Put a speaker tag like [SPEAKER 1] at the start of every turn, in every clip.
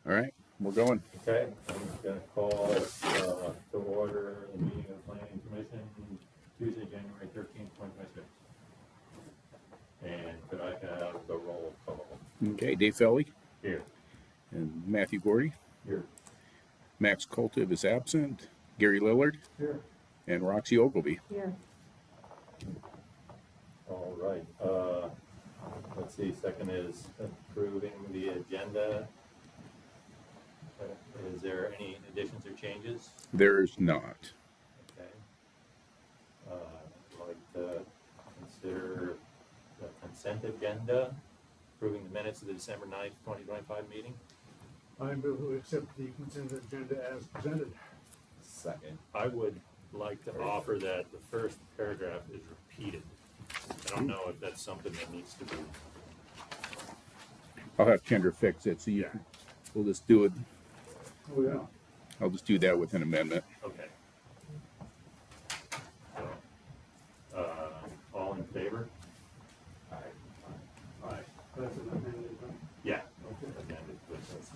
[SPEAKER 1] All right, we're going.
[SPEAKER 2] Okay, I'm gonna call to order the meeting of the planning commission Tuesday, January 13th, 2026. And could I have the roll call?
[SPEAKER 1] Okay, Dave Felly
[SPEAKER 2] Here.
[SPEAKER 1] and Matthew Gordy.
[SPEAKER 2] Here.
[SPEAKER 1] Max Koltiv is absent. Gary Lillard
[SPEAKER 2] Here.
[SPEAKER 1] and Roxy Ogilvy.
[SPEAKER 3] Here.
[SPEAKER 2] All right, let's see, second is approving the agenda. Is there any additions or changes?
[SPEAKER 1] There's not.
[SPEAKER 2] Okay. I'd like to consider the consent agenda, approving the minutes of the December 9th, 2025 meeting.
[SPEAKER 4] I move to accept the consent agenda as presented.
[SPEAKER 2] Second. I would like to offer that the first paragraph is repeated. I don't know if that's something that needs to be.
[SPEAKER 1] I'll have Kendra fix it. So we'll just do it.
[SPEAKER 4] Oh, yeah.
[SPEAKER 1] I'll just do that with an amendment.
[SPEAKER 2] Okay. So, all in favor? Aye. Aye.
[SPEAKER 4] That's an amended, right?
[SPEAKER 2] Yeah.
[SPEAKER 4] Okay.
[SPEAKER 2] Amended with this.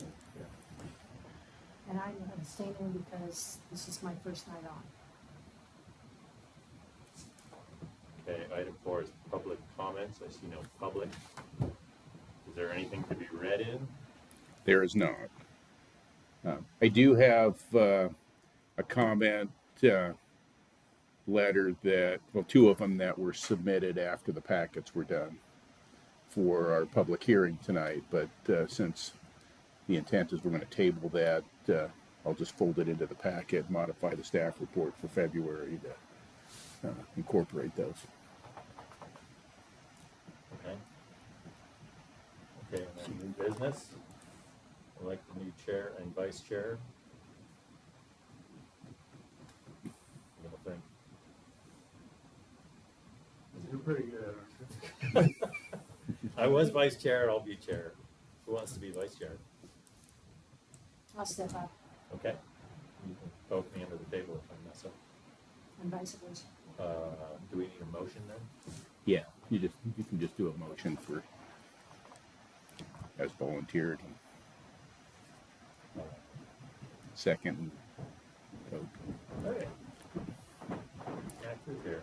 [SPEAKER 3] And I'm abstaining because this is my first night on.
[SPEAKER 2] Okay, item 4 is public comments. I see no public. Is there anything to be read in?
[SPEAKER 1] There is not. I do have a comment letter that, well, two of them that were submitted after the packets were done for our public hearing tonight. But since the intent is we're going to table that, I'll just fold it into the packet, modify the staff report for February to incorporate those.
[SPEAKER 2] Okay. Okay, and then new business. I'd like the new chair and vice chair. What do you think?
[SPEAKER 4] You're pretty good, aren't you?
[SPEAKER 2] I was vice chair, I'll be chair. Who wants to be vice chair?
[SPEAKER 3] I'll step up
[SPEAKER 2] Okay. You can poke me under the table if I mess up.
[SPEAKER 3] and vice versa.
[SPEAKER 2] Do we need a motion then?
[SPEAKER 1] Yeah, you can just do a motion for as volunteered. Second. Vote.
[SPEAKER 2] Okay. Active here.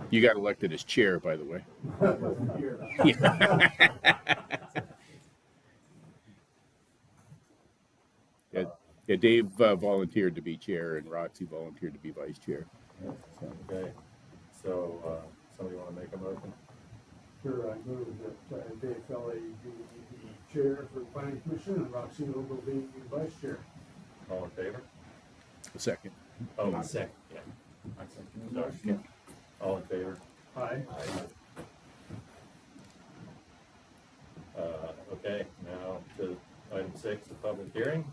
[SPEAKER 1] You got elected as chair, by the way.
[SPEAKER 4] Here.
[SPEAKER 1] Yeah, Dave volunteered to be chair and Roxy volunteered to be vice chair.
[SPEAKER 2] Okay, so, somebody wanna make a motion?
[SPEAKER 4] Sure, I move that Dave Kelly be the chair for the planning commission and Roxy Noble be the vice chair.
[SPEAKER 2] All in favor?
[SPEAKER 1] A second.
[SPEAKER 2] Oh, second, yeah. Sorry. All in favor?
[SPEAKER 4] Aye.
[SPEAKER 2] Okay, now to item 6, the public hearing.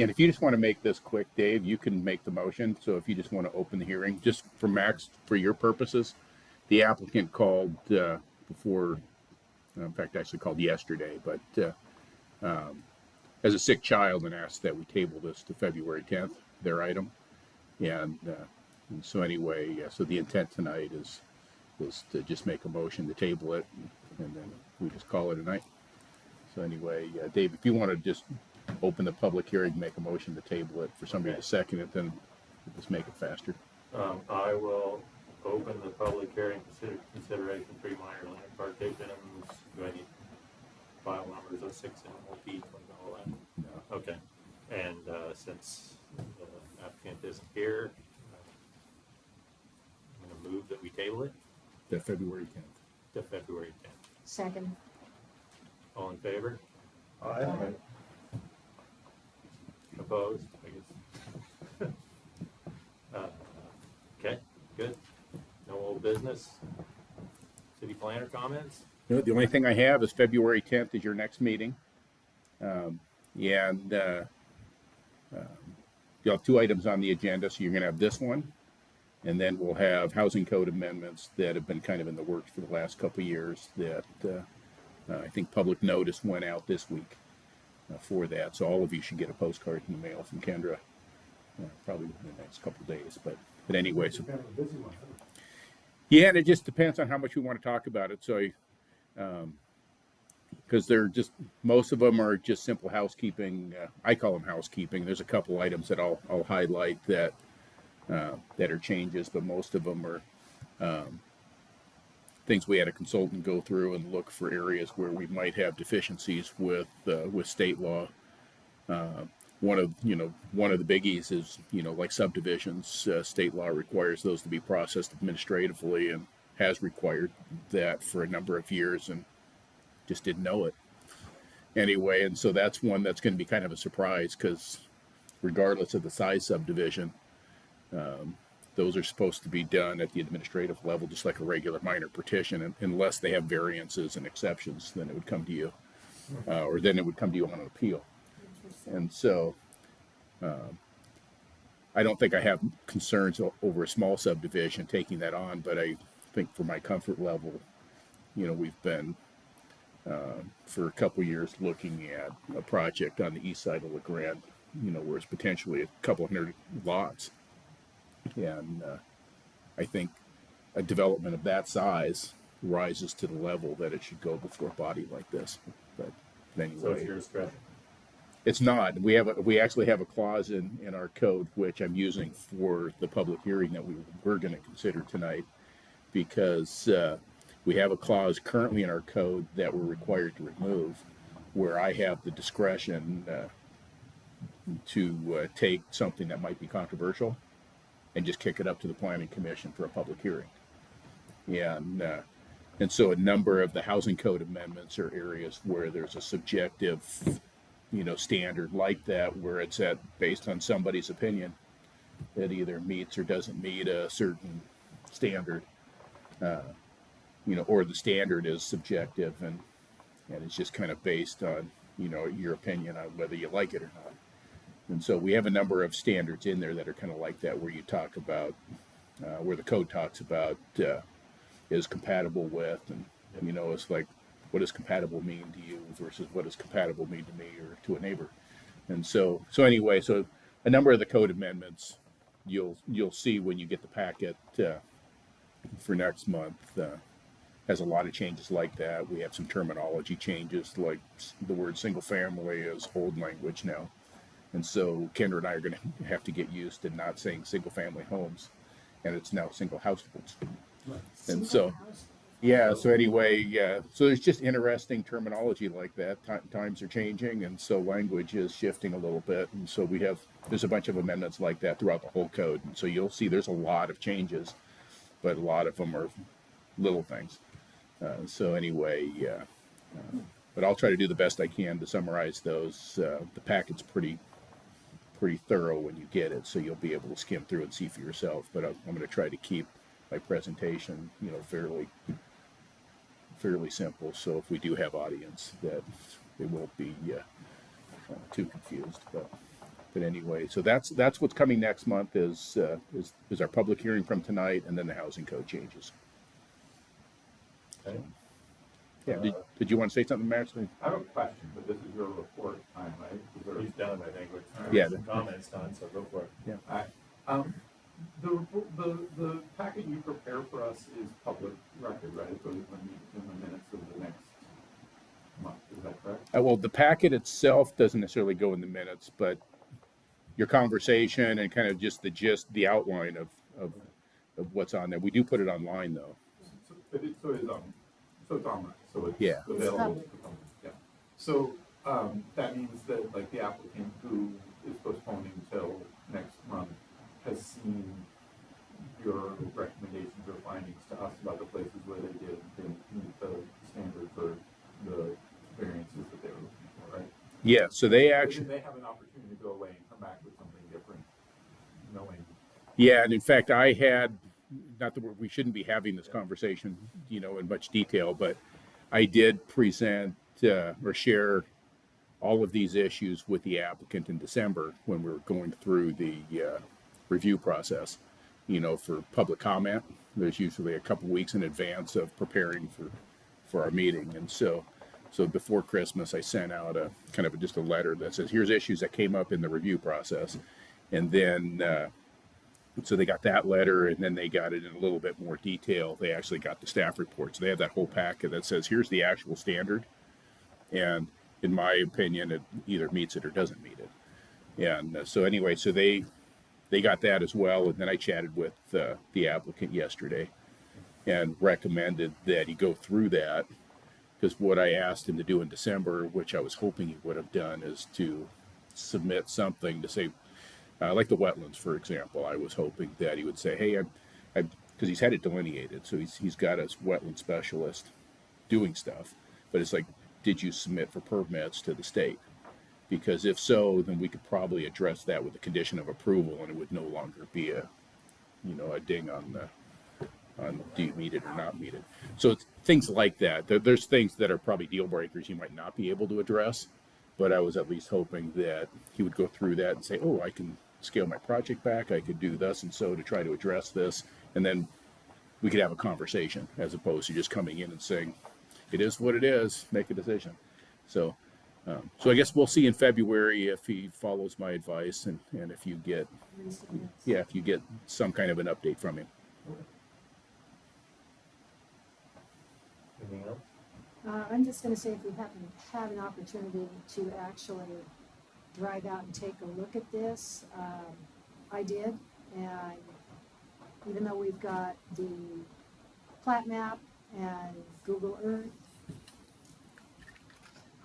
[SPEAKER 1] And if you just want to make this quick, Dave, you can make the motion. So if you just want to open the hearing, just for Max, for your purposes, the applicant called before, in fact, actually called yesterday, but as a sick child and asked that we table this to February 10th, their item. And so anyway, so the intent tonight is to just make a motion to table it, and then we just call it a night. So anyway, Dave, if you want to just open the public hearing, make a motion to table it for somebody to second it, then we'll just make it faster.
[SPEAKER 2] I will open the public hearing, consideration 3 minor land partitions. Do I need file numbers of 6 and OP and all that?
[SPEAKER 1] No.
[SPEAKER 2] Okay, and since the applicant isn't here, I'm gonna move that we table it
[SPEAKER 1] The February 10th.
[SPEAKER 2] to February 10th.
[SPEAKER 3] Second.
[SPEAKER 2] All in favor?
[SPEAKER 4] Aye.
[SPEAKER 2] Opposed? I guess. Okay, good. No old business. City planner comments?
[SPEAKER 1] The only thing I have is February 10th is your next meeting. You'll have 2 items on the agenda, so you're going to have this one, and then we'll have housing code amendments that have been kind of in the works for the last couple of years that I think public notice went out this week for that. So all of you should get a postcard in the mail from Kendra probably within the next couple of days. But anyway, so
[SPEAKER 4] Kind of a busy one, huh?
[SPEAKER 1] yeah, and it just depends on how much we want to talk about it. So because they're just, most of them are just simple housekeeping. I call them housekeeping. There's a couple items that I'll highlight that that are changes, but most of them are things we had a consultant go through and look for areas where we might have deficiencies with state law. One of the biggies is, like subdivisions. State law requires those to be processed administratively, and has required that for a number of years, and just didn't know it anyway. And so that's one that's going to be kind of a surprise, because regardless of the size subdivision, those are supposed to be done at the administrative level, just like a regular minor petition, and unless they have variances and exceptions, then it would come to you, or then it would come to you on an appeal. And so I don't think I have concerns over a small subdivision taking that on, but I think for my comfort level, we've been for a couple years looking at a project on the east side of La Grande, where it's potentially a couple hundred lots. And I think a development of that size rises to the level that it should go before a body like this. But anyway,
[SPEAKER 2] So it's your discretion.
[SPEAKER 1] it's not. We actually have a clause in our code, which I'm using for the public hearing that we're going to consider tonight, because we have a clause currently in our code that we're required to remove, where I have the discretion to take something that might be controversial and just kick it up to the planning commission for a public hearing. And so a number of the housing code amendments are areas where there's a subjective, standard like that, where it's based on somebody's opinion that either meets or doesn't meet a certain standard, or the standard is subjective and it's just kind of based on, your opinion on whether you like it or not. And so we have a number of standards in there that are kind of like that, where you talk about, where the code talks about is compatible with, and, it's like, what does compatible mean to you versus what does compatible mean to me or to a neighbor? And so anyway, so a number of the code amendments you'll see when you get the packet for next month has a lot of changes like that. We have some terminology changes, like the word single family is old language now. And so Kendra and I are going to have to get used to not saying single family homes, and it's now single households. And so, yeah, so anyway, yeah, so there's just interesting terminology like that. Times are changing, and so language is shifting a little bit. And so there's a bunch of amendments like that throughout the whole code. And so you'll see there's a lot of changes, but a lot of them are little things. So anyway, but I'll try to do the best I can to summarize those. The packet's pretty thorough when you get it, so you'll be able to skim through and see for yourself. But I'm going to try to keep my presentation, fairly simple. So if we do have audience, that they won't be too confused. But anyway, so that's what's coming next month is our public hearing from tonight, and then the housing code changes.
[SPEAKER 2] Okay.
[SPEAKER 1] Yeah. Did you want to say something, Max?
[SPEAKER 5] I have a question, but this is your report time, right? Is there-
[SPEAKER 2] He's done, I think, with
[SPEAKER 1] Yeah.
[SPEAKER 2] some comments done, so go for it.
[SPEAKER 5] The packet you prepare for us is public record, right? It goes in the minutes of the next month, is that correct?
[SPEAKER 1] Well, the packet itself doesn't necessarily go in the minutes, but your conversation and kind of just the gist, the outline of what's on there. We do put it online, though.
[SPEAKER 5] So it's online, so it's
[SPEAKER 1] Yeah.
[SPEAKER 5] available to the public, yeah. So, that means that like the applicant who is postponing till next month has seen your recommendations or findings to us about the places where they didn't meet the standard for the variances that they were looking for, right?
[SPEAKER 1] Yeah, so they
[SPEAKER 5] Or
[SPEAKER 1] actually,
[SPEAKER 5] did they have an opportunity to go away and come back with something different, knowing?
[SPEAKER 1] yeah, and in fact, I had, not that we shouldn't be having this conversation, in much detail, but I did present or share all of these issues with the applicant in December when we were going through the review process, for public comment. There's usually a couple weeks in advance of preparing for our meeting. And so before Christmas, I sent out a kind of just a letter that says, here's issues that came up in the review process. And then, so they got that letter, and then they got it in a little bit more detail. They actually got the staff report. So they have that whole packet that says, here's the actual standard. And in my opinion, it either meets it or doesn't meet it. And so anyway, so they got that as well. And then I chatted with the applicant yesterday and recommended that he go through that, because what I asked him to do in December, which I was hoping he would have done, is to submit something to say, like the wetlands, for example. I was hoping that he would say, hey, because he's had it delineated, so he's got his wetland specialist doing stuff, but it's like, did you submit for permits to the state? Because if so, then we could probably address that with a condition of approval, and it would no longer be a ding on do you meet it or not meet it. So it's things like that. There's things that are probably deal breakers you might not be able to address, but I was at least hoping that he would go through that and say, oh, I can scale my project back, I could do thus and so to try to address this, and then we could have a conversation, as opposed to just coming in and saying, it is what it is, make a decision. So I guess we'll see in February if he follows my advice, and if you get if you get some kind of an update from him.
[SPEAKER 2] Anything else?
[SPEAKER 3] I'm just gonna say, if we haven't had an opportunity to actually drive out and take a look at this, I did, and even though we've got the plat map and Google Earth,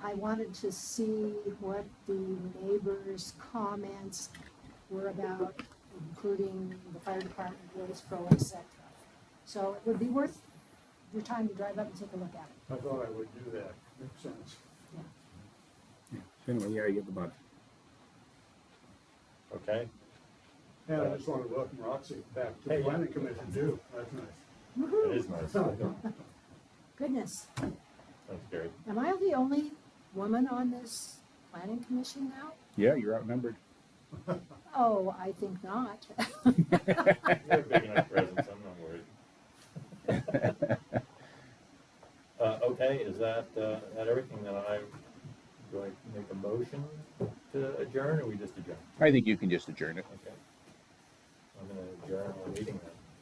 [SPEAKER 3] I wanted to see what the neighbors' comments were about, including the fire department, Willis Pro, etc. So it would be worth your time to drive up and take a look at it.
[SPEAKER 4] I thought I would do that, makes sense.
[SPEAKER 1] Anyway, yeah, you have about
[SPEAKER 2] Okay,
[SPEAKER 4] And I just want to welcome Roxy back to the
[SPEAKER 2] Hey, yeah.
[SPEAKER 4] planning commission too, that's nice.
[SPEAKER 2] it
[SPEAKER 3] Woohoo!
[SPEAKER 2] is nice.
[SPEAKER 3] Goodness,
[SPEAKER 2] That's scary.
[SPEAKER 3] am I the only woman on this planning commission now?
[SPEAKER 1] yeah, you're outnumbered.
[SPEAKER 3] Oh, I think not.
[SPEAKER 2] You're a big enough presence, I'm not worried. Okay, is that everything that do I make a motion to adjourn, or we just adjourn?
[SPEAKER 1] I think you can just adjourn it.
[SPEAKER 2] Okay. I'm gonna adjourn our meeting then.